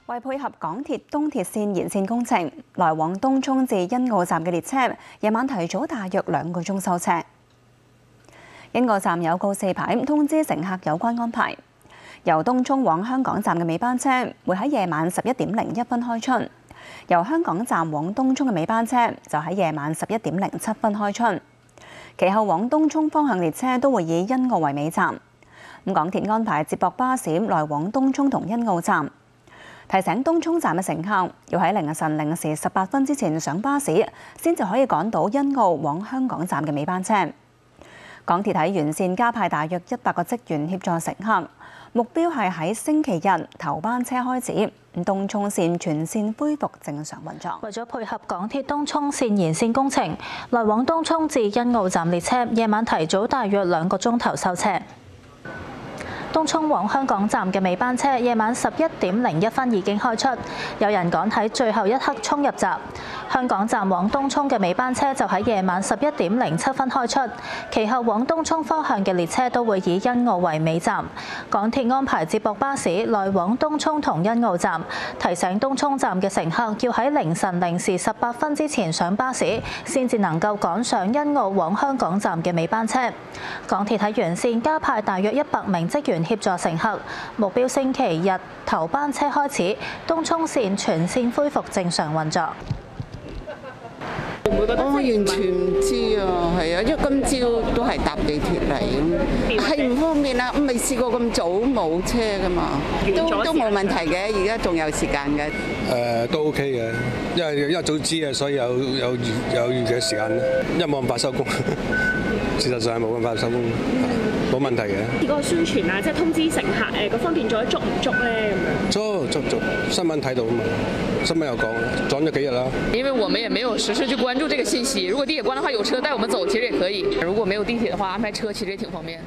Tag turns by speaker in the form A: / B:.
A: 為配合港鐵東鐵線延線工程，來往東涌至欣澳站嘅列車夜晚提早大約2個鐘收車。欣澳站有告示牌通知乘客有關安排。由東涌往香港站嘅尾班車會喺夜晚11點01分開出；由香港站往東涌嘅尾班車就喺夜晚11點07分開出。其後往東涌方向列車都會以欣澳為尾站。港鐵安排接駁巴士來往東涌同欣澳站。提醒東涌站嘅乘客要喺凌晨0時18分之前上巴士，先至可以趕到欣澳往香港站嘅尾班車。港鐵喺沿線加派大約100個職員協助乘客，目標係喺星期日頭班車開始，東涌線全線恢復正常運作。
B: 為咗配合港鐵東涌線延線工程，來往東涌至欣澳站列車夜晚提早大約2個鐘頭收車。東涌往香港站嘅尾班車夜晚11點01分已經開出，有人趕喺最後一刻衝入閘。香港站往東涌嘅尾班車就喺夜晚11點07分開出，其後往東涌方向嘅列車都會以欣澳為尾站。港鐵安排接駁巴士來往東涌同欣澳站，提醒東涌站嘅乘客要喺凌晨0時18分之前上巴士，先至能夠趕上欣澳往香港站嘅尾班車。港鐵喺沿線加派大約100名職員協助乘客，目標星期日頭班車開始，東涌線全線恢復正常運作。
C: 我完全唔知啊，係啊，因為今朝都係搭地鐵嚟咁，係唔方便啊！我未試過咁早冇車噶嘛，都冇問題嘅，而家仲有時間嘅。
D: 都 OK 嘅，因為一早知啊，所以有預嘅時間，因為冇咁快收工。事實上係冇咁快收工，冇問題嘅。
E: 嗰個宣傳啊，即係通知乘客嗰方面做得足唔足咧？咁樣
D: 足，新聞睇到啊嘛，新聞有講咗幾日啦。
F: 因為我們也沒有實時去關注這個信息，如果地鐵關的話，有車帶我們走，其實也可以；如果沒有地鐵的話，安排車其實也挺方便。